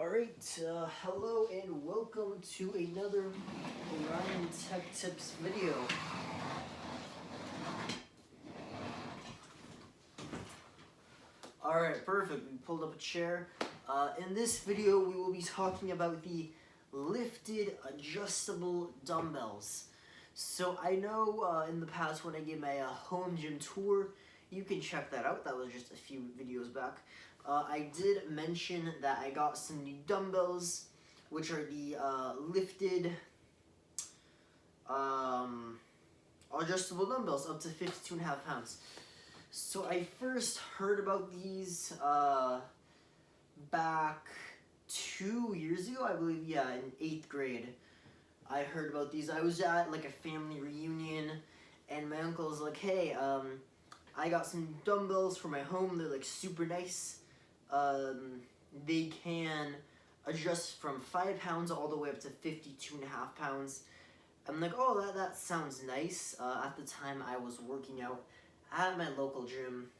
Alright, hello and welcome to another Ryan Tech Tips video. Alright, perfect. We pulled up a chair. In this video, we will be talking about the lifted adjustable dumbbells. So I know in the past when I gave my home gym tour, you can check that out. That was just a few videos back. I did mention that I got some new dumbbells, which are the lifted adjustable dumbbells up to 52.5 pounds. So I first heard about these back 2 years ago, I believe, yeah, in 8th grade. I heard about these. I was at like a family reunion, and my uncle was like, hey, I got some dumbbells for my home. They're like super nice. They can adjust from 5 pounds all the way up to 52.5 pounds. I'm like, oh, that sounds nice. At the time, I was working out at my local gym.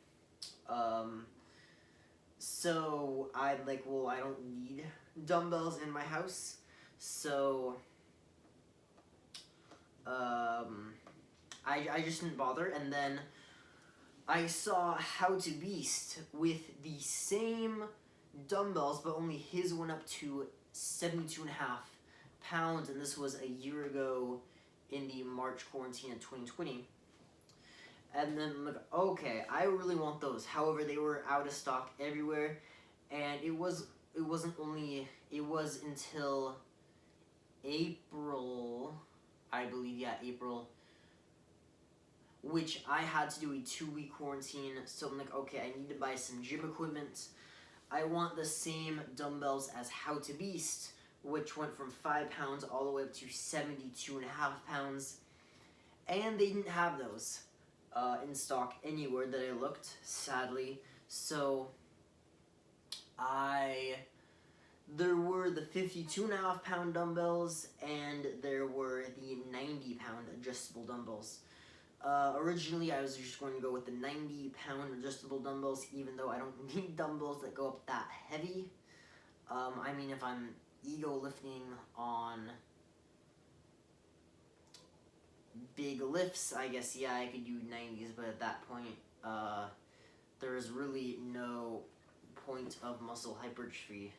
So I'm like, well, I don't need dumbbells in my house. So I just didn't bother. And then I saw How to Beast with the same dumbbells, but only his went up to 72.5 pounds, and this was a year ago in the March quarantine of 2020. And then I'm like, okay, I really want those. However, they were out of stock everywhere, and it was until April, I believe, yeah, April, which I had to do a 2-week quarantine. So I'm like, okay, I need to buy some gym equipment. I want the same dumbbells as How to Beast, which went from 5 pounds all the way up to 72.5 pounds. And they didn't have those in stock anywhere that I looked, sadly. So there were the 52.5 pound dumbbells, and there were the 90 pound adjustable dumbbells. Originally, I was just going to go with the 90 pound adjustable dumbbells, even though I don't need dumbbells that go up that heavy. I mean, if I'm ego lifting on big lifts, I guess, yeah, I could do 90s, but at that point, there is really no point of muscle hypertrophy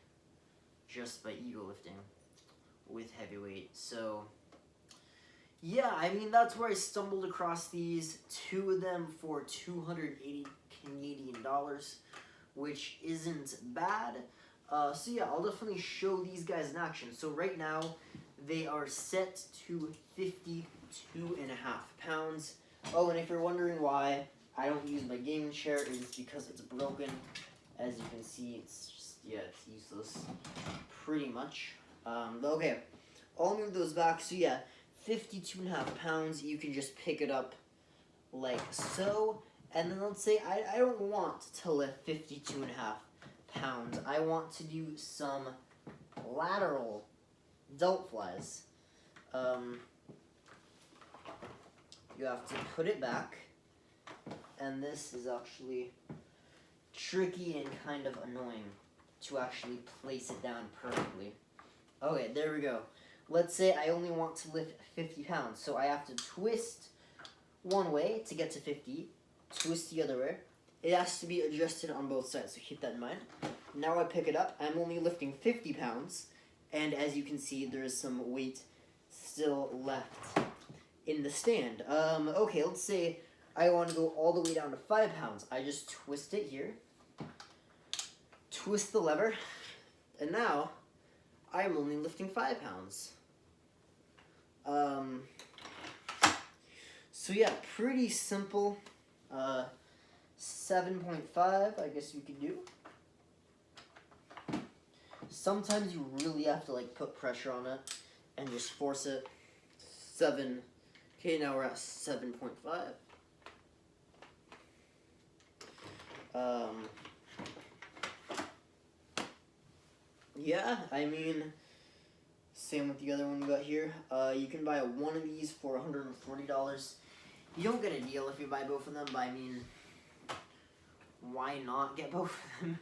just by ego lifting with heavy weight. So yeah, I mean, that's where I stumbled across these, 2 of them for 280 Canadian dollars, which isn't bad. So yeah, I'll definitely show these guys in action. So right now, they are set to 52.5 pounds. Oh, and if you're wondering why I don't use my gaming chair, it's because it's broken. As you can see, it's just, yeah, it's useless, pretty much. Okay, I'll move those back. So yeah, 52.5 pounds, you can just pick it up like so. And then let's say I don't want to lift 52.5 pounds. I want to do some lateral delt flies. You have to put it back, and this is actually tricky and kind of annoying to actually place it down perfectly. Okay, there we go. Let's say I only want to lift 50 pounds, so I have to twist one way to get to 50, twist the other way. It has to be adjusted on both sides, so keep that in mind. Now I pick it up, I'm only lifting 50 pounds, and as you can see, there is some weight still left in the stand. Okay, let's say I want to go all the way down to 5 pounds. I just twist it here, twist the lever, and now I'm only lifting 5 pounds. So yeah, pretty simple. 7.5, I guess you could do. Sometimes you really have to like put pressure on it and just force it. 7. Okay, now we're at 7.5. Yeah, I mean, same with the other one we got here. You can buy one of these for $140. You don't get a deal if you buy both of them, but I mean, why not get both of them?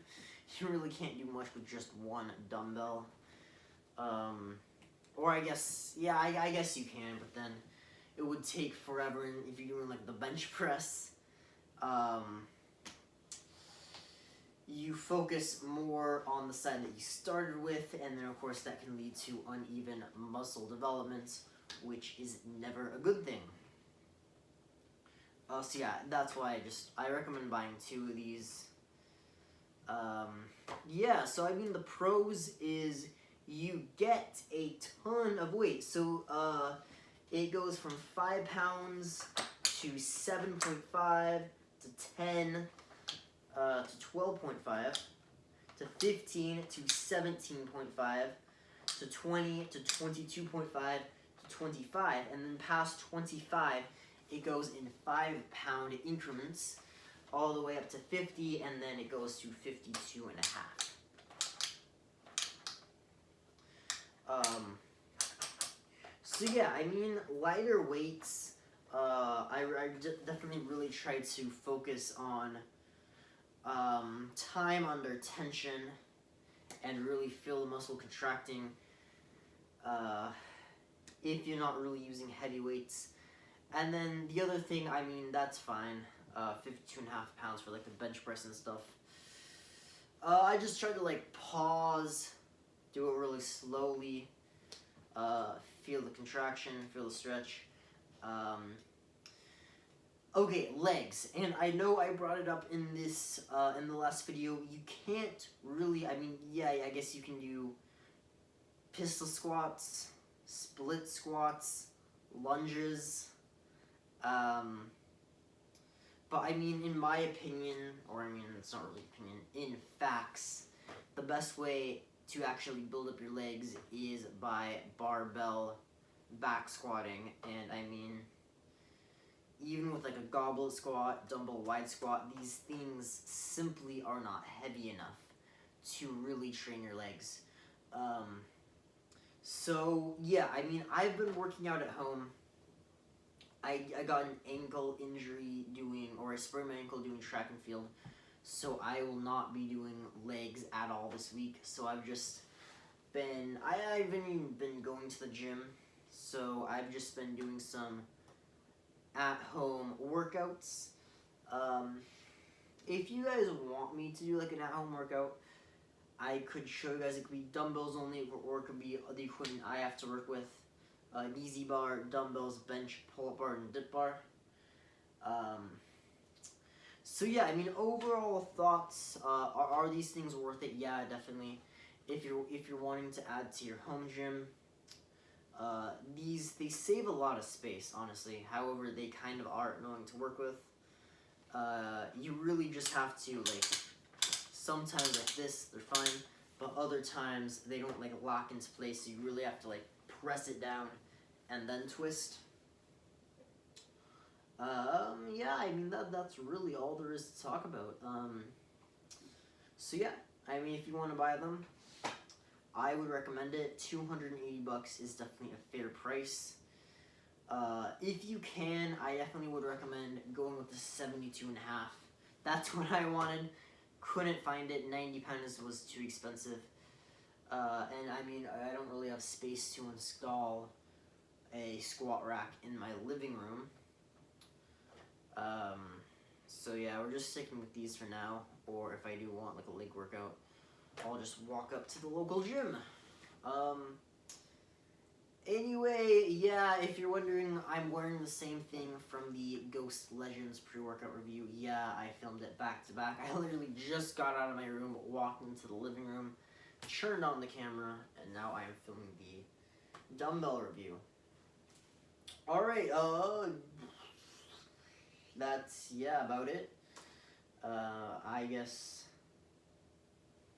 you really can't do much with just one dumbbell. Or I guess, yeah, I guess you can, but then it would take forever, and if you're doing like the bench press, you focus more on the side that you started with, and then of course that can lead to uneven muscle development, which is never a good thing. So yeah, that's why I recommend buying 2 of these. Yeah, so I mean the pros is you get a ton of weight. So it goes from 5 pounds to 7.5 to 10 to 12.5 to 15 to 17.5 to 20 to 22.5 to 25, and then past 25 it goes in 5-pound increments all the way up to 50, and then it goes to 52 and a half. So yeah, I mean, lighter weights, I definitely really try to focus on time under tension and really feel the muscle contracting if you're not really using heavy weights. And then the other thing, I mean, that's fine, 52 and a half pounds for like the bench press and stuff. I just try to like pause, do it really slowly, feel the contraction, feel the stretch. Okay, legs, and I know I brought it up in this, in the last video. You can't really, I mean, yeah, I guess you can do pistol squats, split squats, lunges, but I mean, in my opinion, or I mean, it's not really opinion, in facts, the best way to actually build up your legs is by barbell back squatting. And I mean, even with like a goblet squat, dumbbell wide squat, these things simply are not heavy enough to really train your legs. So yeah, I mean, I've been working out at home. I got an ankle injury I sprained my ankle doing track and field, so I will not be doing legs at all this week. So I've just been, I haven't even been going to the gym, so I've just been doing some at-home workouts. If you guys want me to do like an at-home workout, I could show you guys. It could be dumbbells only, or it could be the equipment I have to work with. An easy bar, dumbbells, bench, pull-up bar, and dip bar. So yeah, I mean, overall thoughts, are these things worth it? Yeah, definitely. If you're wanting to add to your home gym, they save a lot of space, honestly. However, they kind of are annoying to work with. You really just have to, like, sometimes like this, they're fine, but other times they don't like lock into place, so you really have to like press it down and then twist. Yeah, I mean, that's really all there is to talk about. So yeah, I mean, if you want to buy them, I would recommend it. $280 is definitely a fair price. If you can, I definitely would recommend going with the 72 and a half. That's what I wanted. Couldn't find it. 90 pounds was too expensive. And I mean, I don't really have space to install a squat rack in my living room. So yeah, we're just sticking with these for now. Or if I do want like a leg workout, I'll just walk up to the local gym. Anyway, yeah, if you're wondering, I'm wearing the same thing from the Ghost Legends pre-workout review. Yeah, I filmed it back to back. I literally just got out of my room, walked into the living room, turned on the camera, and now I am filming the dumbbell review. Alright, that's, yeah, about it. I guess,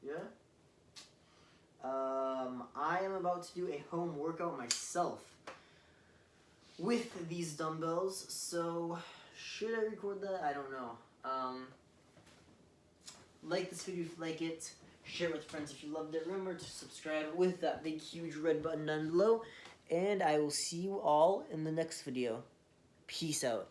yeah. I am about to do a home workout myself with these dumbbells, so should I record that? I don't know. Like this video if you like it, share it with friends if you loved it, remember to subscribe with that big huge red button down below, and I will see you all in the next video. Peace out.